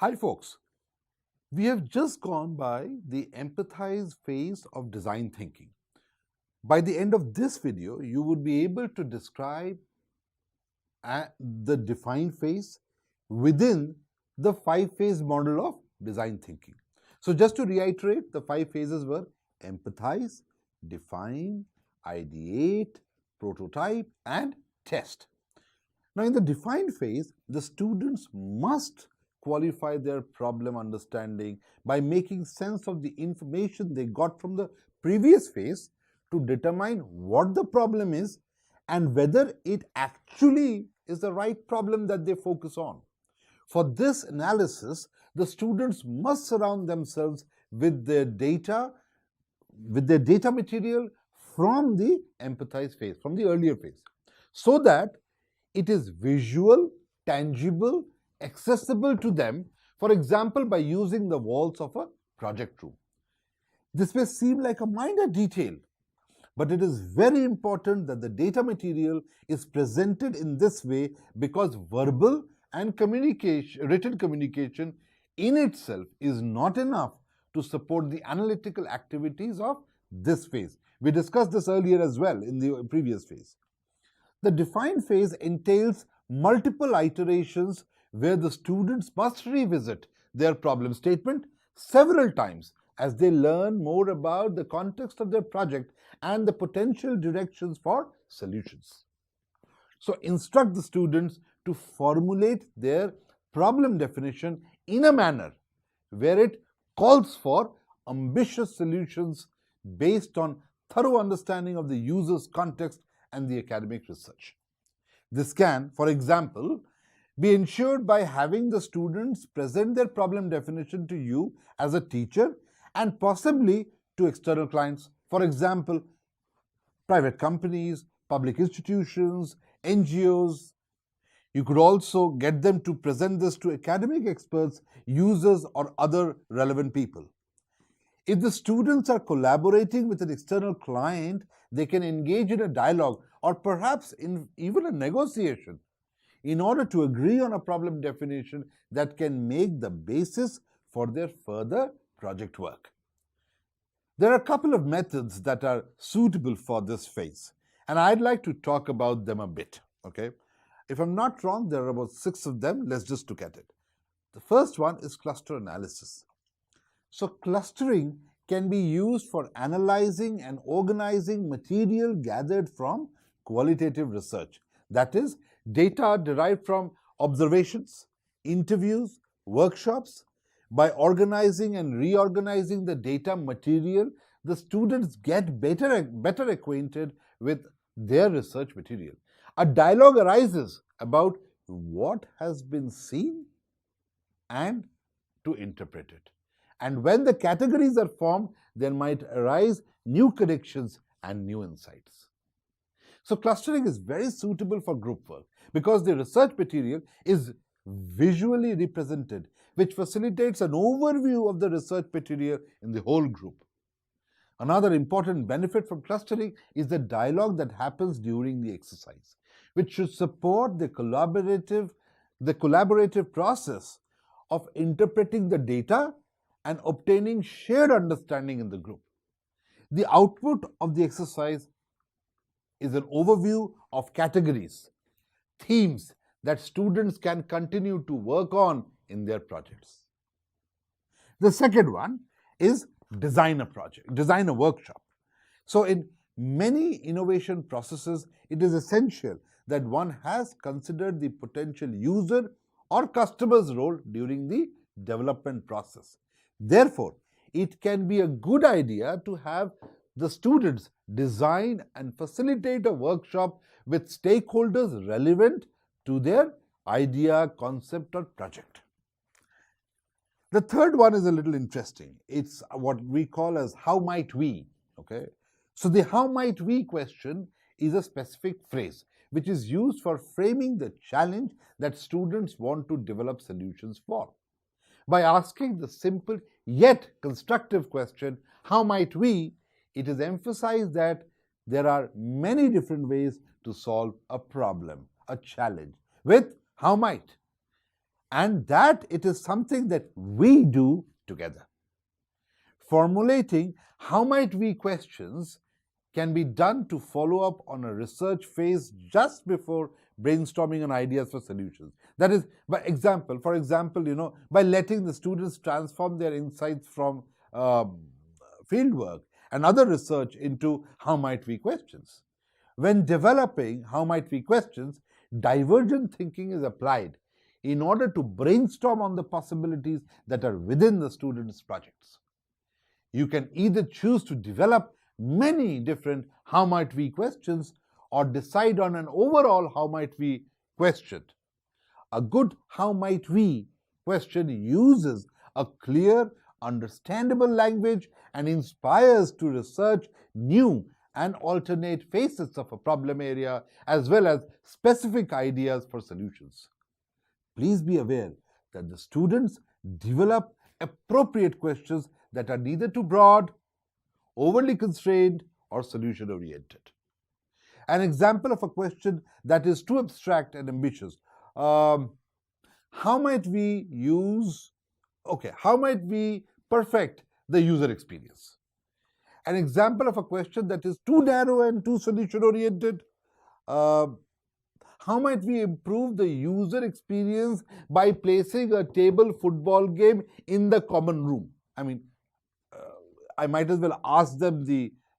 Hi folks, we have just gone by the empathize phase of design thinking. By the end of this video, you would be able to describe the define phase within the 5-phase model of design thinking. So just to reiterate, the 5 phases were empathize, define, ideate, prototype, and test. Now, in the define phase, the students must qualify their problem understanding by making sense of the information they got from the previous phase to determine what the problem is and whether it actually is the right problem that they focus on. For this analysis, the students must surround themselves with their data material from the empathize phase, from the earlier phase, so that it is visual, tangible, accessible to them, for example, by using the walls of a project room. This may seem like a minor detail, but it is very important that the data material is presented in this way because verbal and written communication in itself is not enough to support the analytical activities of this phase. We discussed this earlier as well in the previous phase. The define phase entails multiple iterations where the students must revisit their problem statement several times as they learn more about the context of their project and the potential directions for solutions. So instruct the students to formulate their problem definition in a manner where it calls for ambitious solutions based on thorough understanding of the user's context and the academic research. This can, for example, be ensured by having the students present their problem definition to you as a teacher and possibly to external clients, for example, private companies, public institutions, NGOs. You could also get them to present this to academic experts, users, or other relevant people. If the students are collaborating with an external client, they can engage in a dialogue or perhaps in even a negotiation in order to agree on a problem definition that can make the basis for their further project work. There are a couple of methods that are suitable for this phase, and I'd like to talk about them a bit. Okay? If I'm not wrong, there are about 6 of them. Let's just look at it. The first one is cluster analysis. So clustering can be used for analyzing and organizing material gathered from qualitative research. That is, data derived from observations, interviews, workshops. By organizing and reorganizing the data material, the students get better acquainted with their research material. A dialogue arises about what has been seen and to interpret it. And when the categories are formed, there might arise new connections and new insights. So clustering is very suitable for group work because the research material is visually represented, which facilitates an overview of the research material in the whole group. Another important benefit from clustering is the dialogue that happens during the exercise, which should support the collaborative process of interpreting the data and obtaining shared understanding in the group. The output of the exercise is an overview of categories, themes that students can continue to work on in their projects. The second one is design a workshop. So in many innovation processes, it is essential that one has considered the potential user or customer's role during the development process. Therefore, it can be a good idea to have the students design and facilitate a workshop with stakeholders relevant to their idea, concept, or project. The third one is a little interesting. It's what we call as how might we, okay? So the how might we question is a specific phrase which is used for framing the challenge that students want to develop solutions for. By asking the simple yet constructive question, how might we, it is emphasized that there are many different ways to solve a problem, a challenge, with how might. and that it is something that we do together. Formulating how might we questions can be done to follow up on a research phase just before brainstorming on ideas for solutions. That is, for example, by letting the students transform their insights from fieldwork and other research into how might we questions. When developing how might we questions, divergent thinking is applied in order to brainstorm on the possibilities that are within the students' projects. You can either choose to develop many different how might we questions or decide on an overall how might we question. A good how might we question uses a clear, understandable language and inspires to research new and alternate facets of a problem area as well as specific ideas for solutions. Please be aware that the students develop appropriate questions that are neither too broad, overly constrained, or solution-oriented. An example of a question that is too abstract and ambitious. How might we perfect the user experience? An example of a question that is too narrow and too solution-oriented. How might we improve the user experience by placing a table football game in the common room? I might as well ask them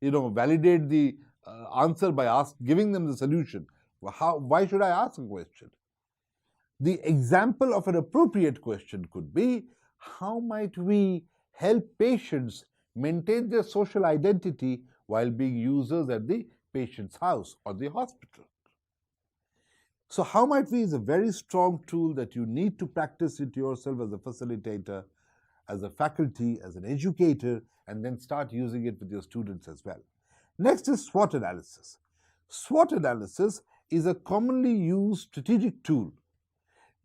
validate the answer by giving them the solution. Why should I ask a question? The example of an appropriate question could be, how might we help patients maintain their social identity while being users at the patient's house or the hospital? So how might we is a very strong tool that you need to practice it yourself as a facilitator, as a faculty, as an educator, and then start using it with your students as well. Next is SWOT analysis. SWOT analysis is a commonly used strategic tool.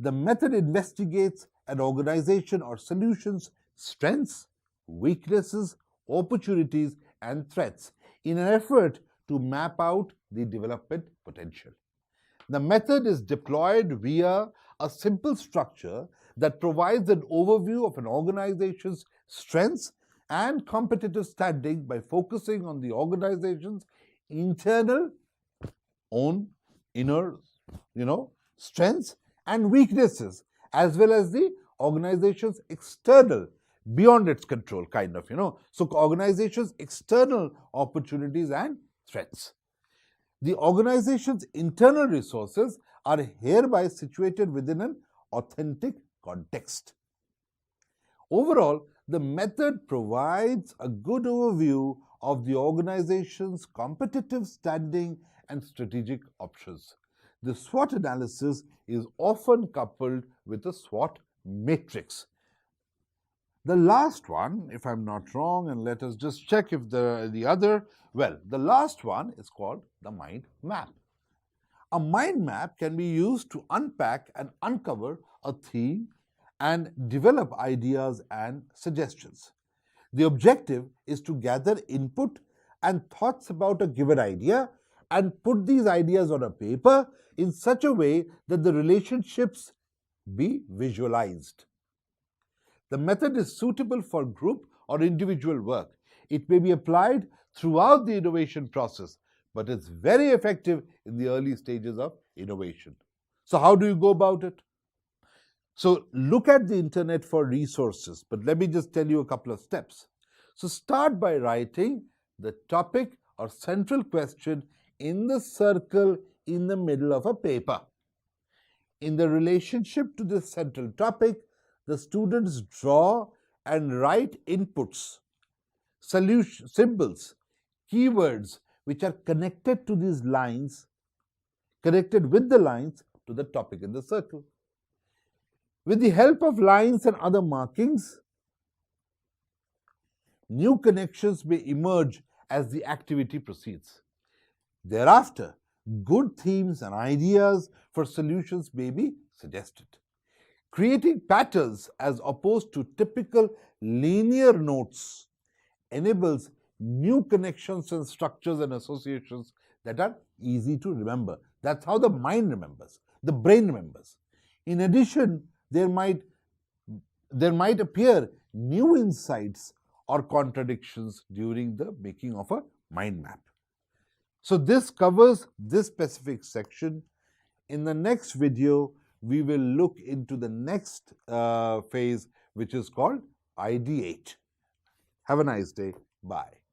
The method investigates an organization or solution's strengths, weaknesses, opportunities, and threats in an effort to map out the development potential. The method is deployed via a simple structure that provides an overview of an organization's strengths and competitive standing by focusing on the organization's inner strengths and weaknesses, as well as the organization's external, beyond its control, So organization's external opportunities and threats. The organization's internal resources are hereby situated within an authentic context. Overall, the method provides a good overview of the organization's competitive standing and strategic options. The SWOT analysis is often coupled with a SWOT matrix. The last one, if I'm not wrong, and let us just check if the last one is called the mind map. A mind map can be used to unpack and uncover a theme and develop ideas and suggestions. The objective is to gather input and thoughts about a given idea and put these ideas on a paper in such a way that the relationships be visualized. The method is suitable for group or individual work. It may be applied throughout the innovation process, but it's very effective in the early stages of innovation. So how do you go about it? So look at the internet for resources, but let me just tell you a couple of steps. So start by writing the topic or central question in the circle in the middle of a paper. In the relationship to this central topic, the students draw and write inputs, symbols, keywords which are connected to these lines, connected with the lines to the topic in the circle. With the help of lines and other markings, new connections may emerge as the activity proceeds. Thereafter, good themes and ideas for solutions may be suggested. Creating patterns as opposed to typical linear notes enables new connections and structures and associations that are easy to remember. That's how the mind remembers, the brain remembers. In addition, there might appear new insights or contradictions during the making of a mind map. So this covers this specific section. In the next video, we will look into the next phase, which is called ideate. Have a nice day. Bye.